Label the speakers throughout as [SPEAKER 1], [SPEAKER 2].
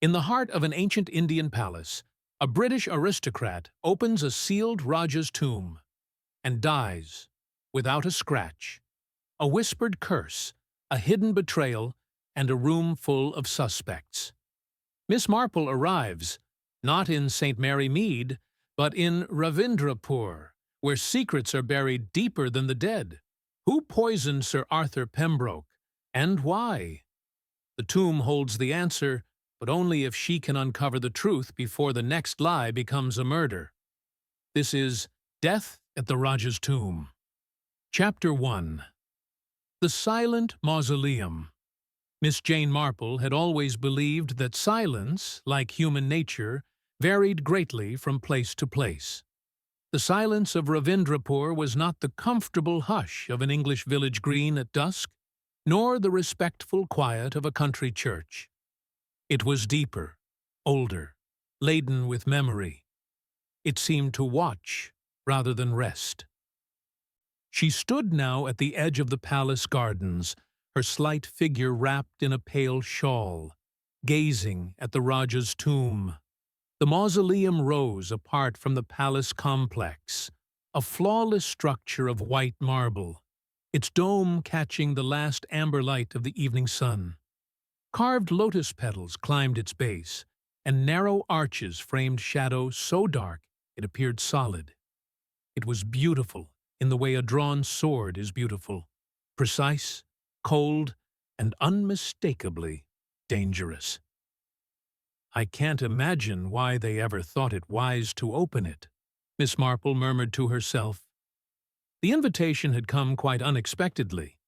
[SPEAKER 1] In the heart of an ancient Indian palace, a British aristocrat opens a sealed Rajah's tomb and dies without a scratch. A whispered curse, a hidden betrayal, and a room full of suspects. Miss Marple arrives, not in St. Mary Mead, but in Ravindrapur, where secrets are buried deeper than the dead. Who poisoned Sir Arthur Pembroke, and why? The tomb holds the answer, but only if she can uncover the truth before the next lie becomes a murder. This is Death at the Rajah's Tomb. Chapter 1. The Silent Mausoleum. Miss Jane Marple had always believed that silence, like human nature, varied greatly from place to place. The silence of Ravindrapur was not the comfortable hush of an English village green at dusk, nor the respectful quiet of a country church. It was deeper, older, laden with memory. It seemed to watch rather than rest. She stood now at the edge of the palace gardens, her slight figure wrapped in a pale shawl, gazing at the Rajah's tomb. The mausoleum rose apart from the palace complex, a flawless structure of white marble, its dome catching the last amber light of the evening sun. Carved lotus petals climbed its base, and narrow arches framed shadow so dark it appeared solid. It was beautiful in the way a drawn sword is beautiful, precise, cold, and unmistakably dangerous. "I can't imagine why they ever thought it wise to open it," Miss Marple murmured to herself. The invitation had come quite unexpectedly.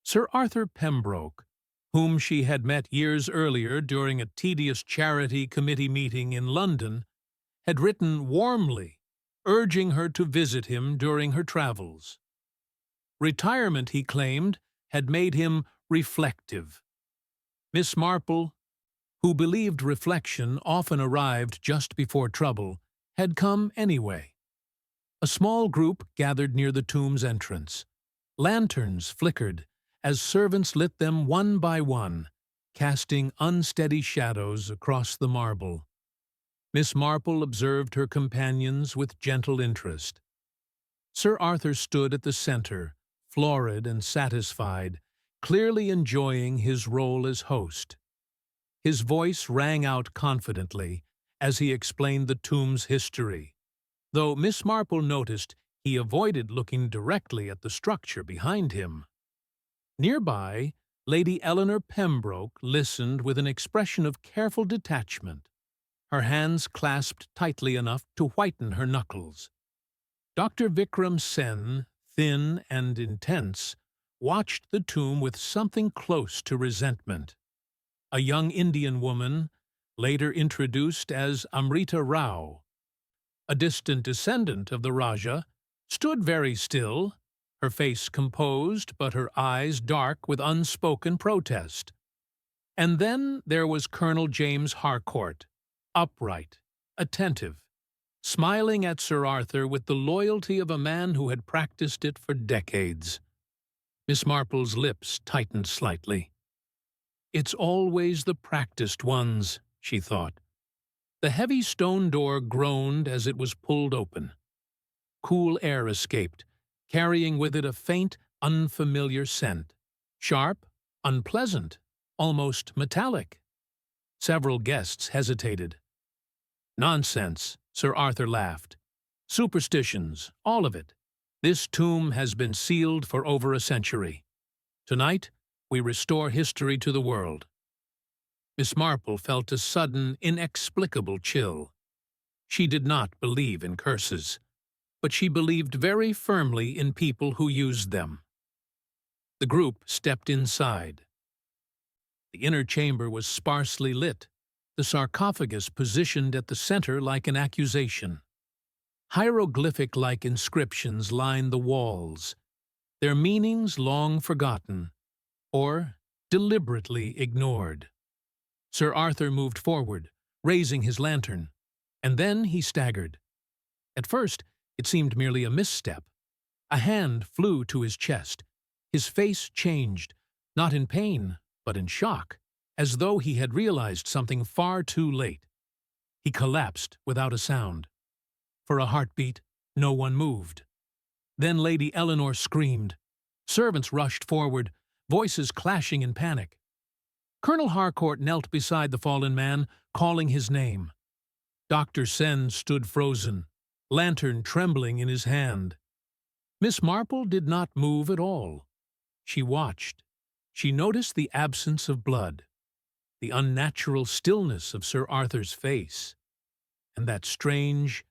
[SPEAKER 1] Sir Arthur Pembroke, whom she had met years earlier during a tedious charity committee meeting in London, had written warmly, urging her to visit him during her travels. Retirement, he claimed, had made him reflective. Miss Marple, who believed reflection often arrived just before trouble, had come anyway. A small group gathered near the tomb's entrance. Lanterns flickered as servants lit them one by one, casting unsteady shadows across the marble. Miss Marple observed her companions with gentle interest. Sir Arthur stood at the center, florid and satisfied, clearly enjoying his role as host. His voice rang out confidently as he explained the tomb's history, though Miss Marple noticed he avoided looking directly at the structure behind him. Nearby, Lady Eleanor Pembroke listened with an expression of careful detachment, her hands clasped tightly enough to whiten her knuckles. Dr. Vikram Sen, thin and intense, watched the tomb with something close to resentment. A young Indian woman, later introduced as Amrita Rao, a distant descendant of the Rajah, stood very still, her face composed but her eyes dark with unspoken protest. And then there was Colonel James Harcourt, upright, attentive, smiling at Sir Arthur with the loyalty of a man who had practiced it for decades. Miss Marple's lips tightened slightly. "It's always the practiced ones," she thought. The heavy stone door groaned as it was pulled open. Cool air escaped, carrying with it a faint, unfamiliar scent. Sharp, unpleasant, almost metallic. Several guests hesitated. "Nonsense," Sir Arthur laughed. "Superstitions, all of it. This tomb has been sealed for over a century. Tonight, we restore history to the world." Miss Marple felt a sudden, inexplicable chill. She did not believe in curses, but she believed very firmly in people who used them. The group stepped inside. The inner chamber was sparsely lit, the sarcophagus positioned at the center like an accusation. Hieroglyphic-like inscriptions lined the walls, their meanings long forgotten, or deliberately ignored. Sir Arthur moved forward, raising his lantern, and then he staggered. At first, it seemed merely a misstep. A hand flew to his chest. His face changed, not in pain, but in shock, as though he had realized something far too late. He collapsed without a sound. For a heartbeat, no one moved. Then Lady Eleanor screamed. Servants rushed forward, voices clashing in panic. Colonel Harcourt knelt beside the fallen man, calling his name. Dr. Sen stood frozen, lantern trembling in his hand. Miss Marple did not move at all. She watched. She noticed the absence of blood, the unnatural stillness of Sir Arthur's face, and that strange,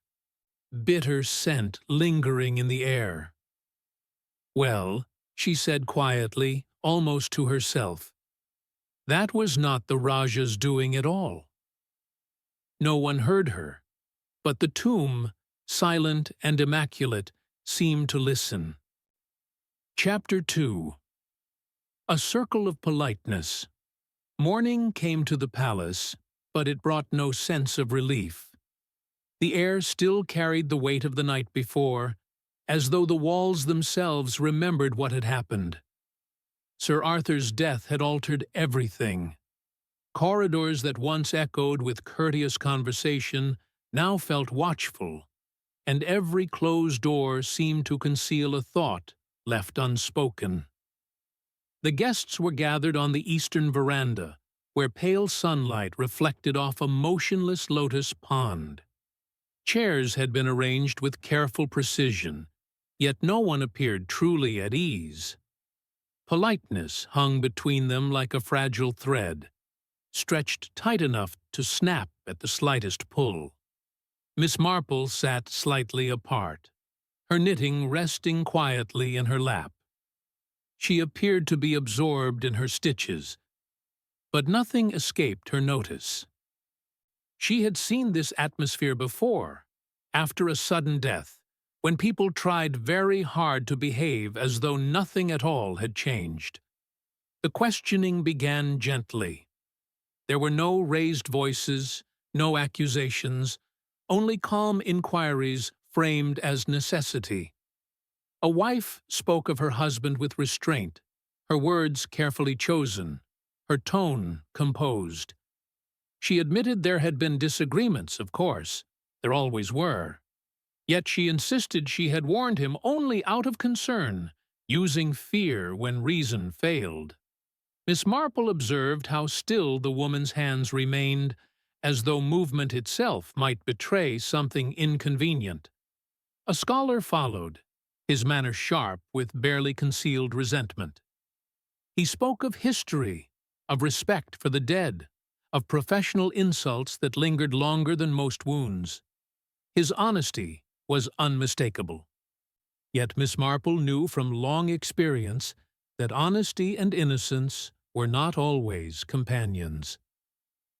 [SPEAKER 1] bitter scent lingering in the air. "Well," she said quietly, almost to herself, "that was not the Rajah's doing at all." No one heard her, but the tomb, silent and immaculate, seemed to listen. Chapter 2. A Circle of Politeness. Morning came to the palace, but it brought no sense of relief. The air still carried the weight of the night before, as though the walls themselves remembered what had happened. Sir Arthur's death had altered everything. Corridors that once echoed with courteous conversation now felt watchful, and every closed door seemed to conceal a thought left unspoken. The guests were gathered on the eastern veranda, where pale sunlight reflected off a motionless lotus pond. Chairs had been arranged with careful precision, yet no one appeared truly at ease. Politeness hung between them like a fragile thread, stretched tight enough to snap at the slightest pull. Miss Marple sat slightly apart, her knitting resting quietly in her lap. She appeared to be absorbed in her stitches, but nothing escaped her notice. She had seen this atmosphere before, after a sudden death, when people tried very hard to behave as though nothing at all had changed. The questioning began gently. There were no raised voices, no accusations, only calm inquiries framed as necessity. A wife spoke of her husband with restraint, her words carefully chosen, her tone composed. She admitted there had been disagreements, of course. There always were. Yet she insisted she had warned him only out of concern, using fear when reason failed. Miss Marple observed how still the woman's hands remained, as though movement itself might betray something inconvenient. A scholar followed, his manner sharp with barely concealed resentment. He spoke of history, of respect for the dead, of professional insults that lingered longer than most wounds. His honesty was unmistakable. Yet Miss Marple knew from long experience that honesty and innocence were not always companions.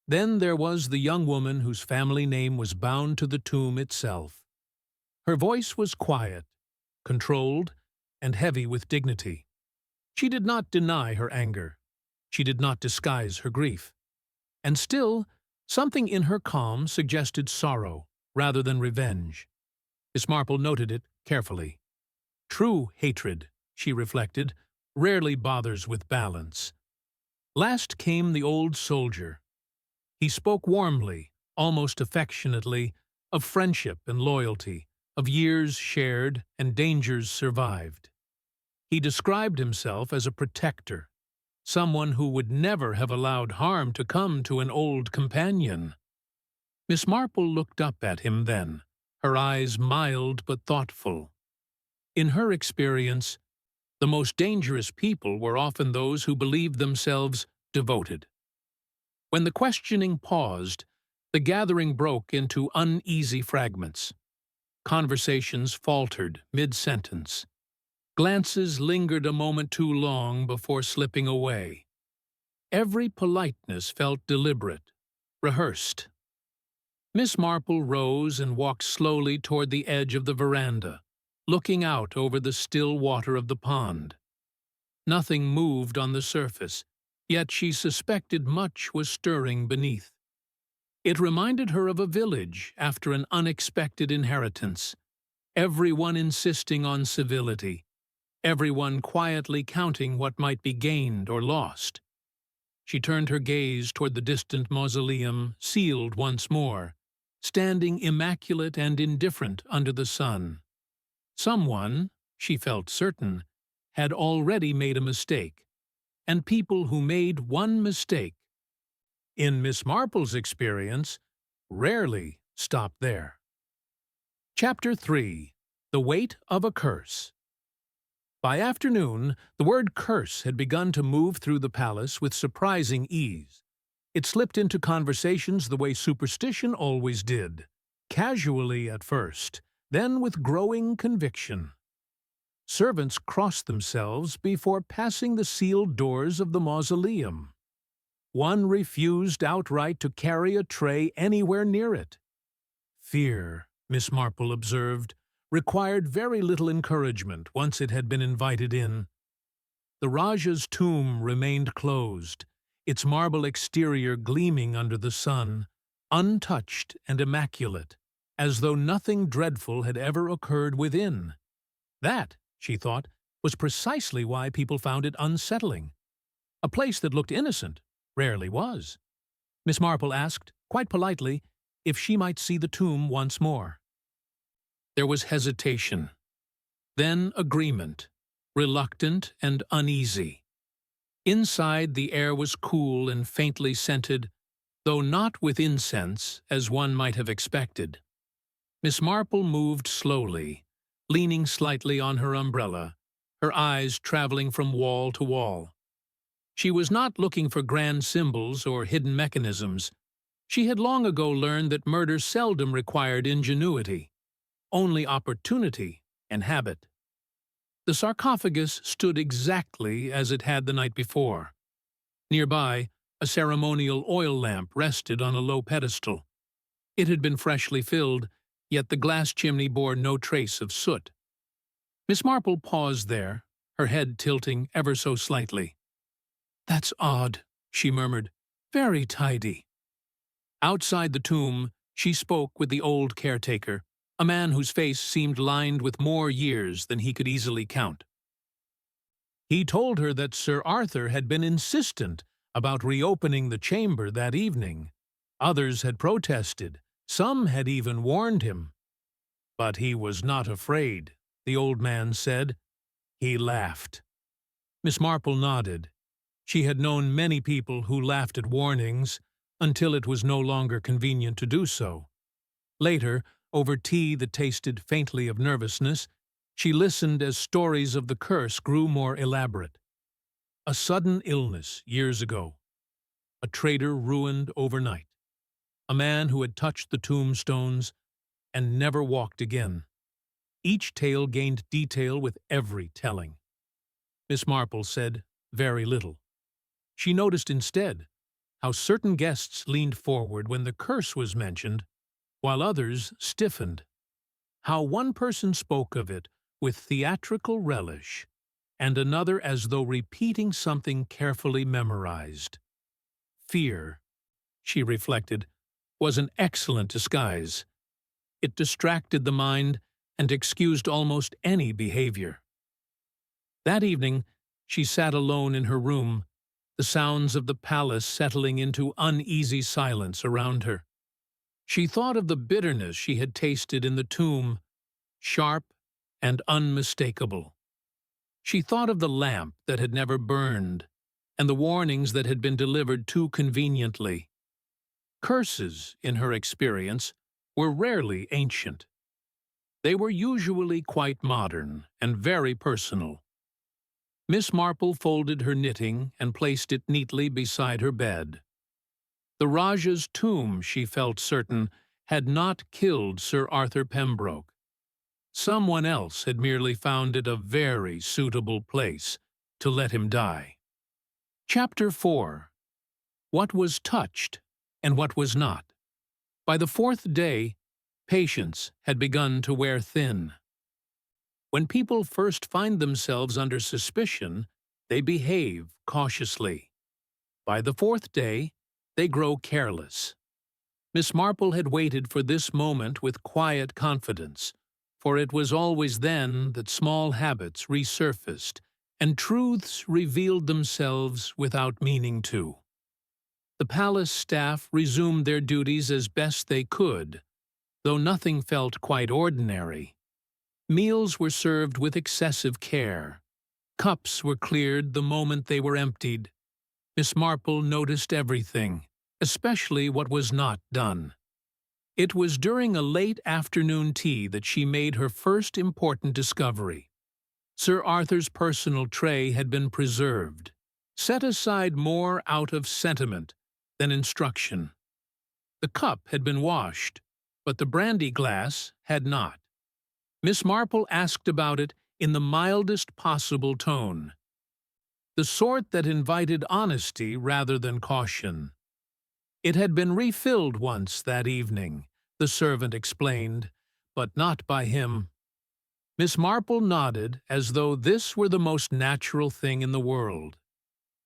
[SPEAKER 1] Then there was the young woman whose family name was bound to the tomb itself. Her voice was quiet, controlled, and heavy with dignity. She did not deny her anger. She did not disguise her grief. And still, something in her calm suggested sorrow rather than revenge. Miss Marple noted it carefully. True hatred, she reflected, rarely bothers with balance. Last came the old soldier. He spoke warmly, almost affectionately, of friendship and loyalty, of years shared and dangers survived. He described himself as a protector, someone who would never have allowed harm to come to an old companion. Miss Marple looked up at him then, her eyes mild but thoughtful. In her experience, the most dangerous people were often those who believed themselves devoted. When the questioning paused, the gathering broke into uneasy fragments. Conversations faltered mid-sentence. Glances lingered a moment too long before slipping away. Every politeness felt deliberate, rehearsed. Miss Marple rose and walked slowly toward the edge of the veranda, looking out over the still water of the pond. Nothing moved on the surface, yet she suspected much was stirring beneath. It reminded her of a village after an unexpected inheritance, everyone insisting on civility, everyone quietly counting what might be gained or lost. She turned her gaze toward the distant mausoleum, sealed once more, standing immaculate and indifferent under the sun. Someone, she felt certain, had already made a mistake, and people who made one mistake, in Miss Marple's experience, rarely stop there. Chapter 3. The Weight of a Curse. By afternoon, the word curse had begun to move through the palace with surprising ease. It slipped into conversations the way superstition always did, casually at first, then with growing conviction. Servants crossed themselves before passing the sealed doors of the mausoleum. One refused outright to carry a tray anywhere near it. Fear, Miss Marple observed, required very little encouragement once it had been invited in. The Rajah's tomb remained closed, its marble exterior gleaming under the sun, untouched and immaculate, as though nothing dreadful had ever occurred within. That, she thought, was precisely why people found it unsettling. A place that looked innocent rarely was. Miss Marple asked, quite politely, if she might see the tomb once more. There was hesitation, then agreement, reluctant and uneasy. Inside, the air was cool and faintly scented, though not with incense, as one might have expected. Miss Marple moved slowly, leaning slightly on her umbrella, her eyes traveling from wall to wall. She was not looking for grand symbols or hidden mechanisms. She had long ago learned that murder seldom required ingenuity, only opportunity and habit. The sarcophagus stood exactly as it had the night before. Nearby, a ceremonial oil lamp rested on a low pedestal. It had been freshly filled, yet the glass chimney bore no trace of soot. Miss Marple paused there, her head tilting ever so slightly. "That's odd," she murmured. "Very tidy." Outside the tomb, she spoke with the old caretaker, a man whose face seemed lined with more years than he could easily count. He told her that Sir Arthur had been insistent about reopening the chamber that evening. Others had protested, some had even warned him. But he was not afraid, the old man said. He laughed. Miss Marple nodded. She had known many people who laughed at warnings, until it was no longer convenient to do so. Later, over tea that tasted faintly of nervousness, she listened as stories of the curse grew more elaborate. A sudden illness years ago. A trader ruined overnight. A man who had touched the tombstones and never walked again. Each tale gained detail with every telling. Miss Marple said very little. She noticed instead how certain guests leaned forward when the curse was mentioned, while others stiffened. How one person spoke of it with theatrical relish, and another as though repeating something carefully memorized. Fear, she reflected, was an excellent disguise. It distracted the mind and excused almost any behavior. That evening, she sat alone in her room, the sounds of the palace settling into uneasy silence around her. She thought of the bitterness she had tasted in the tomb, sharp and unmistakable. She thought of the lamp that had never burned, and the warnings that had been delivered too conveniently. Curses, in her experience, were rarely ancient. They were usually quite modern and very personal. Miss Marple folded her knitting and placed it neatly beside her bed. The Rajah's tomb, she felt certain, had not killed Sir Arthur Pembroke. Someone else had merely found it a very suitable place to let him die. Chapter 4. What was touched and what was not. By the fourth day, patience had begun to wear thin. When people first find themselves under suspicion, they behave cautiously. By the fourth day, they grow careless. Miss Marple had waited for this moment with quiet confidence, for it was always then that small habits resurfaced and truths revealed themselves without meaning to. The palace staff resumed their duties as best they could, though nothing felt quite ordinary. Meals were served with excessive care. Cups were cleared the moment they were emptied. Miss Marple noticed everything, especially what was not done. It was during a late afternoon tea that she made her first important discovery. Sir Arthur's personal tray had been preserved, set aside more out of sentiment than instruction. The cup had been washed, but the brandy glass had not. Miss Marple asked about it in the mildest possible tone, the sort that invited honesty rather than caution. It had been refilled once that evening, the servant explained, but not by him. Miss Marple nodded as though this were the most natural thing in the world.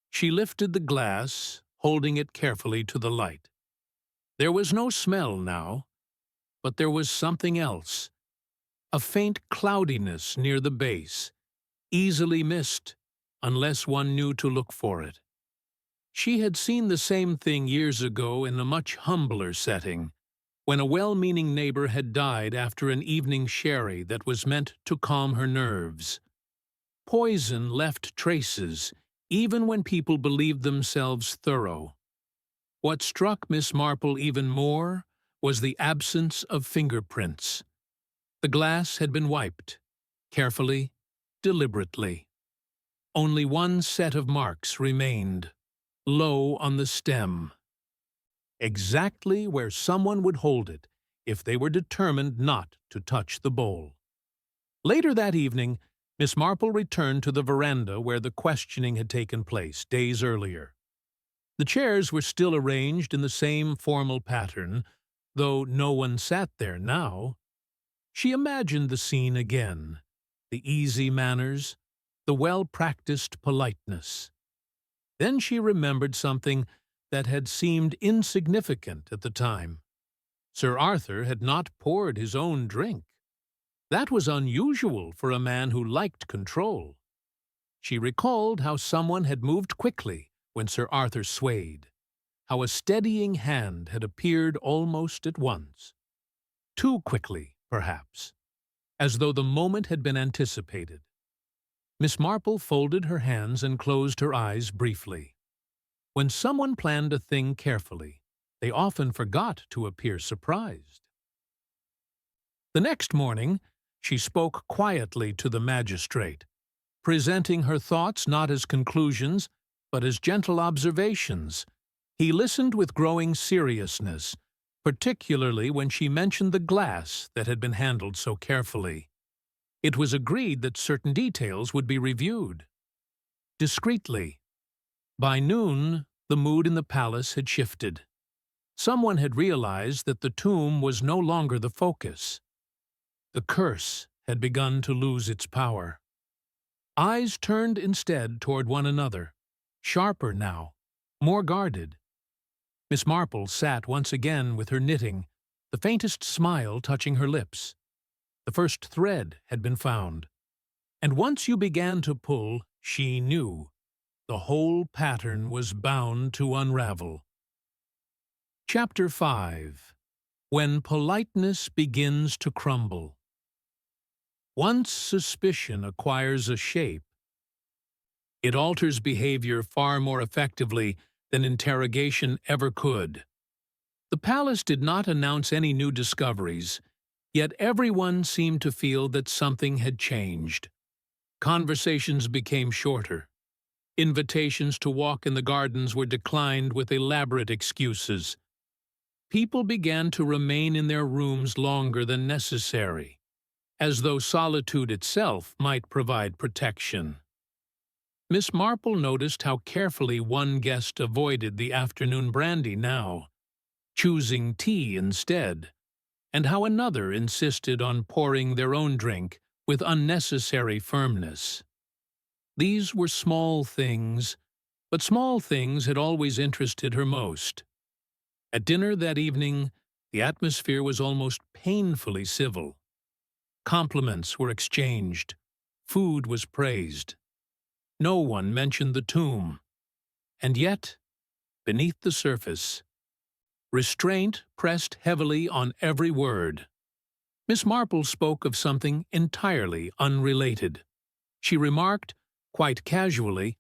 [SPEAKER 1] She lifted the glass, holding it carefully to the light. There was no smell now, but there was something else. A faint cloudiness near the base, easily missed, unless one knew to look for it. She had seen the same thing years ago in a much humbler setting, when a well-meaning neighbor had died after an evening sherry that was meant to calm her nerves. Poison left traces, even when people believed themselves thorough. What struck Miss Marple even more was the absence of fingerprints. The glass had been wiped, carefully, deliberately. Only one set of marks remained, low on the stem, exactly where someone would hold it if they were determined not to touch the bowl. Later that evening, Miss Marple returned to the veranda where the questioning had taken place days earlier. The chairs were still arranged in the same formal pattern, though no one sat there now. She imagined the scene again, the easy manners, the well-practiced politeness. Then she remembered something that had seemed insignificant at the time. Sir Arthur had not poured his own drink. That was unusual for a man who liked control. She recalled how someone had moved quickly when Sir Arthur swayed, how a steadying hand had appeared almost at once. Too quickly, perhaps, as though the moment had been anticipated. Miss Marple folded her hands and closed her eyes briefly. When someone planned a thing carefully, they often forgot to appear surprised. The next morning, she spoke quietly to the magistrate, presenting her thoughts not as conclusions, but as gentle observations. He listened with growing seriousness, particularly when she mentioned the glass that had been handled so carefully. It was agreed that certain details would be reviewed. Discreetly. By noon, the mood in the palace had shifted. Someone had realized that the tomb was no longer the focus. The curse had begun to lose its power. Eyes turned instead toward one another, sharper now, more guarded. Miss Marple sat once again with her knitting, the faintest smile touching her lips. The first thread had been found, and once you began to pull, she knew the whole pattern was bound to unravel. Chapter 5. When Politeness Begins to Crumble. Once suspicion acquires a shape, it alters behavior far more effectively than interrogation ever could. The palace did not announce any new discoveries, yet everyone seemed to feel that something had changed. Conversations became shorter. Invitations to walk in the gardens were declined with elaborate excuses. People began to remain in their rooms longer than necessary, as though solitude itself might provide protection. Miss Marple noticed how carefully one guest avoided the afternoon brandy now, choosing tea instead, and how another insisted on pouring their own drink with unnecessary firmness. These were small things, but small things had always interested her most. At dinner that evening, the atmosphere was almost painfully civil. Compliments were exchanged. Food was praised. No one mentioned the tomb. And yet, beneath the surface. Restraint pressed heavily on every word. Miss Marple spoke of something entirely unrelated. She remarked, quite casually,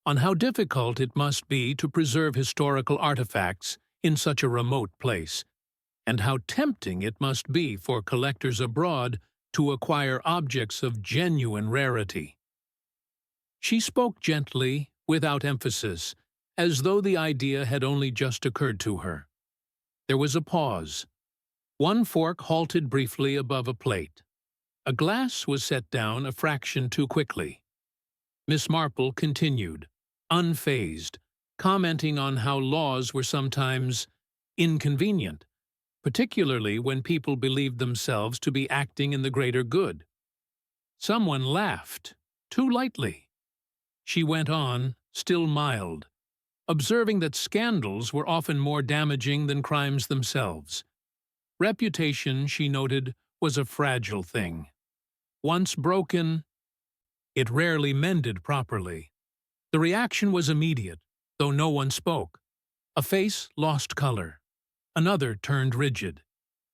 [SPEAKER 1] on how difficult it must be to preserve historical artifacts in such a remote place, and how tempting it must be for collectors abroad to acquire objects of genuine rarity. She spoke gently, without emphasis, as though the idea had only just occurred to her. There was a pause. One fork halted briefly above a plate. A glass was set down a fraction too quickly. Miss Marple continued, unfazed, commenting on how laws were sometimes inconvenient, particularly when people believed themselves to be acting in the greater good. Someone laughed, too lightly. She went on, still mild, observing that scandals were often more damaging than crimes themselves. Reputation, she noted, was a fragile thing. Once broken, it rarely mended properly. The reaction was immediate, though no one spoke. A face lost color. Another turned rigid,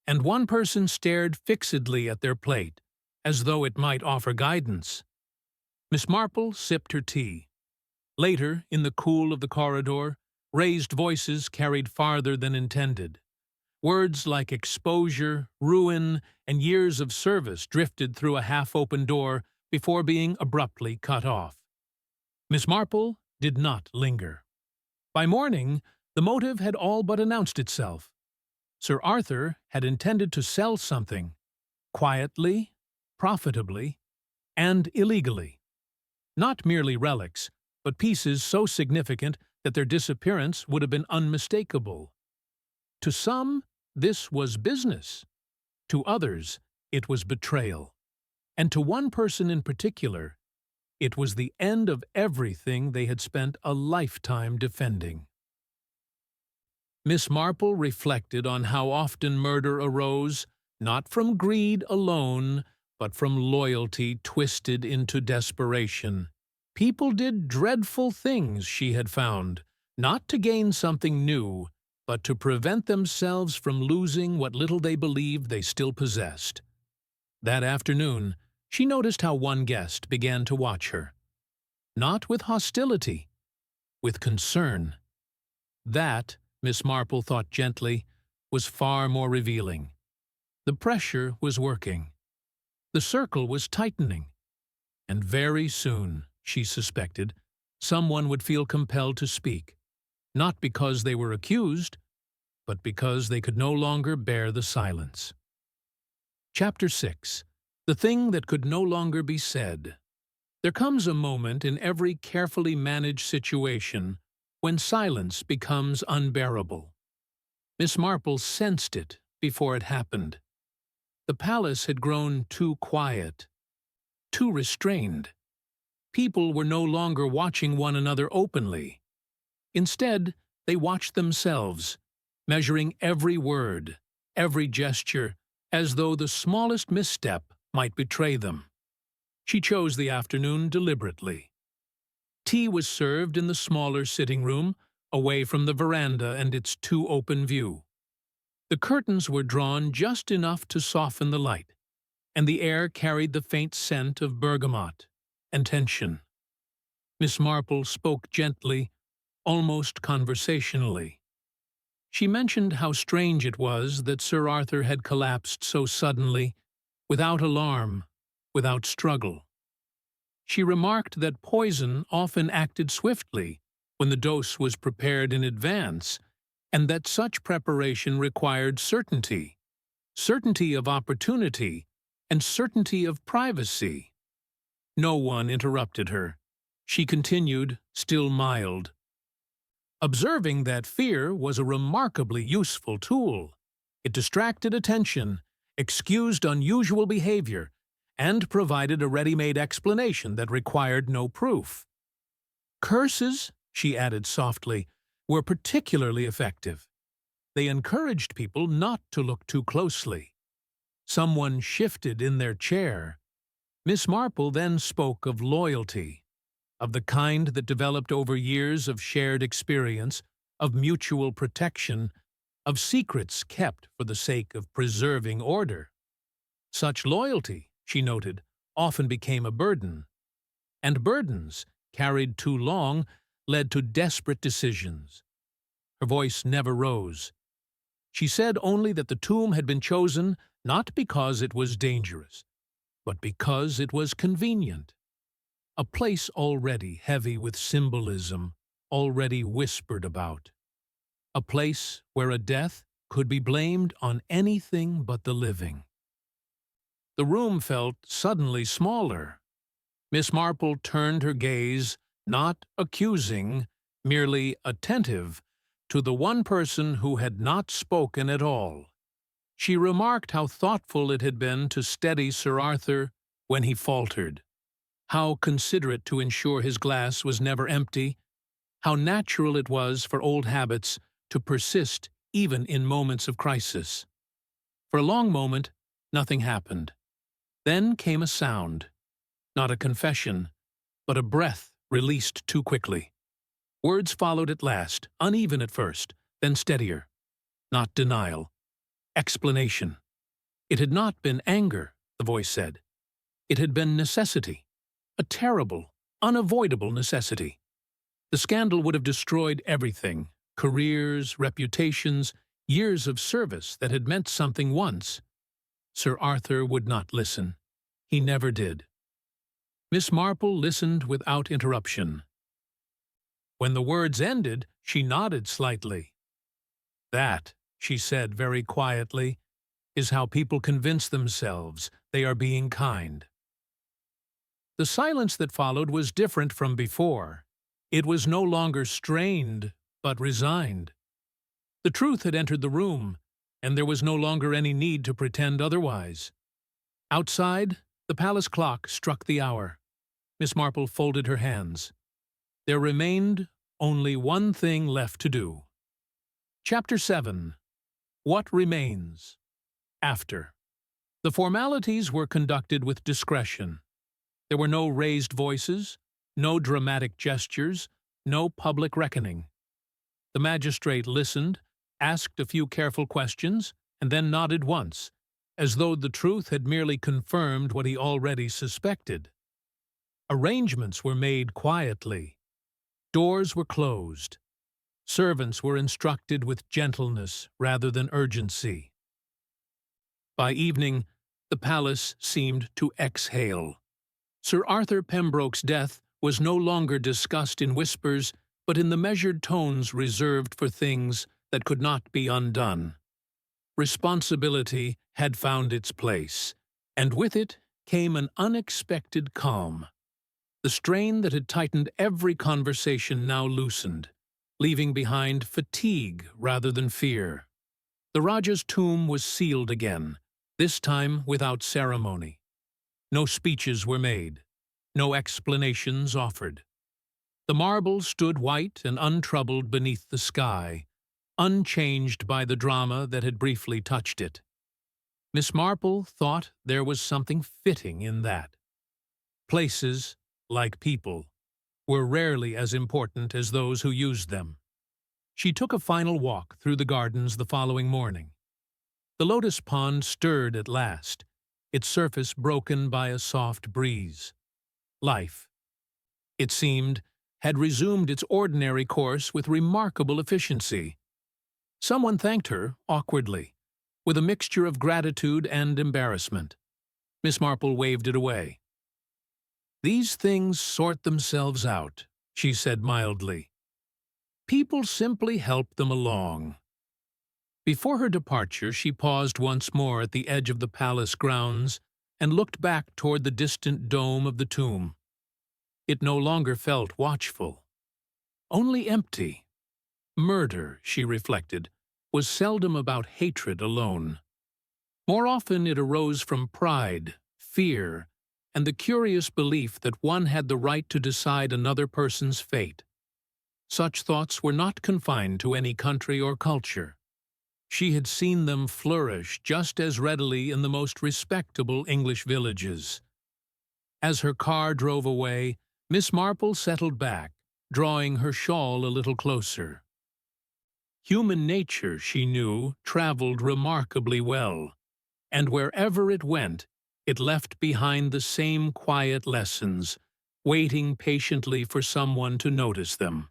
[SPEAKER 1] and one person stared fixedly at their plate, as though it might offer guidance. Miss Marple sipped her tea. Later, in the cool of the corridor, raised voices carried farther than intended. Words like exposure, ruin, and years of service drifted through a half-open door before being abruptly cut off. Miss Marple did not linger. By morning, the motive had all but announced itself. Sir Arthur had intended to sell something, quietly, profitably, and illegally. Not merely relics, but pieces so significant that their disappearance would have been unmistakable. To some, this was business. To others, it was betrayal. And to one person in particular, it was the end of everything they had spent a lifetime defending. Miss Marple reflected on how often murder arose, not from greed alone, but from loyalty twisted into desperation. People did dreadful things, she had found, not to gain something new, but to prevent themselves from losing what little they believed they still possessed. That afternoon, she noticed how one guest began to watch her. Not with hostility, with concern. That, Miss Marple thought gently, was far more revealing. The pressure was working. The circle was tightening. And very soon, she suspected, someone would feel compelled to speak, not because they were accused, but because they could no longer bear the silence. Chapter 6. The Thing That Could No Longer Be Said. There comes a moment in every carefully managed situation when silence becomes unbearable. Miss Marple sensed it before it happened. The palace had grown too quiet, too restrained. People were no longer watching one another openly. Instead, they watched themselves, measuring every word, every gesture, as though the smallest misstep might betray them. She chose the afternoon deliberately. Tea was served in the smaller sitting room, away from the veranda and its too open view. The curtains were drawn just enough to soften the light, and the air carried the faint scent of bergamot and tension. Miss Marple spoke gently, almost conversationally. She mentioned how strange it was that Sir Arthur had collapsed so suddenly, without alarm, without struggle. She remarked that poison often acted swiftly when the dose was prepared in advance, and that such preparation required certainty, certainty of opportunity, and certainty of privacy. No one interrupted her. She continued, still mild. Observing that fear was a remarkably useful tool. It distracted attention, excused unusual behavior, and provided a ready-made explanation that required no proof. Curses, she added softly, were particularly effective. They encouraged people not to look too closely. Someone shifted in their chair. Miss Marple then spoke of loyalty, of the kind that developed over years of shared experience, of mutual protection, of secrets kept for the sake of preserving order. Such loyalty, she noted, often became a burden, and burdens, carried too long, led to desperate decisions. Her voice never rose. She said only that the tomb had been chosen not because it was dangerous, but because it was convenient. A place already heavy with symbolism, already whispered about. A place where a death could be blamed on anything but the living. The room felt suddenly smaller. Miss Marple turned her gaze, not accusing, merely attentive, to the one person who had not spoken at all. She remarked how thoughtful it had been to steady Sir Arthur when he faltered, how considerate to ensure his glass was never empty, how natural it was for old habits to persist even in moments of crisis. For a long moment, nothing happened. Then came a sound, not a confession, but a breath released too quickly. Words followed at last, uneven at first, then steadier. Not denial. Explanation. It had not been anger, the voice said. It had been necessity. A terrible, unavoidable necessity. The scandal would have destroyed everything. Careers, reputations, years of service that had meant something once. Sir Arthur would not listen. He never did. Miss Marple listened without interruption. When the words ended, she nodded slightly. "That," she said very quietly, "is how people convince themselves they are being kind." The silence that followed was different from before. It was no longer strained, but resigned. The truth had entered the room, and there was no longer any need to pretend otherwise. Outside, the palace clock struck the hour. Miss Marple folded her hands. There remained only one thing left to do. Chapter 7. What Remains. After. The formalities were conducted with discretion. There were no raised voices, no dramatic gestures, no public reckoning. The magistrate listened, asked a few careful questions, and then nodded once, as though the truth had merely confirmed what he already suspected. Arrangements were made quietly. Doors were closed. Servants were instructed with gentleness rather than urgency. By evening, the palace seemed to exhale. Sir Arthur Pembroke's death was no longer discussed in whispers, but in the measured tones reserved for things that could not be undone. Responsibility had found its place, and with it came an unexpected calm. The strain that had tightened every conversation now loosened, leaving behind fatigue rather than fear. The Rajah's tomb was sealed again, this time without ceremony. No speeches were made, no explanations offered. The marble stood white and untroubled beneath the sky, unchanged by the drama that had briefly touched it. Miss Marple thought there was something fitting in that. Places, like people, were rarely as important as those who used them. She took a final walk through the gardens the following morning. The lotus pond stirred at last, its surface broken by a soft breeze. Life, it seemed, had resumed its ordinary course with remarkable efficiency. Someone thanked her, awkwardly, with a mixture of gratitude and embarrassment. Miss Marple waved it away. "These things sort themselves out," she said mildly. "People simply help them along." Before her departure, she paused once more at the edge of the palace grounds and looked back toward the distant dome of the tomb. It no longer felt watchful, only empty. Murder, she reflected, was seldom about hatred alone. More often it arose from pride, fear, and the curious belief that one had the right to decide another person's fate. Such thoughts were not confined to any country or culture. She had seen them flourish just as readily in the most respectable English villages. As her car drove away, Miss Marple settled back, drawing her shawl a little closer. Human nature, she knew, traveled remarkably well, and wherever it went, it left behind the same quiet lessons, waiting patiently for someone to notice them.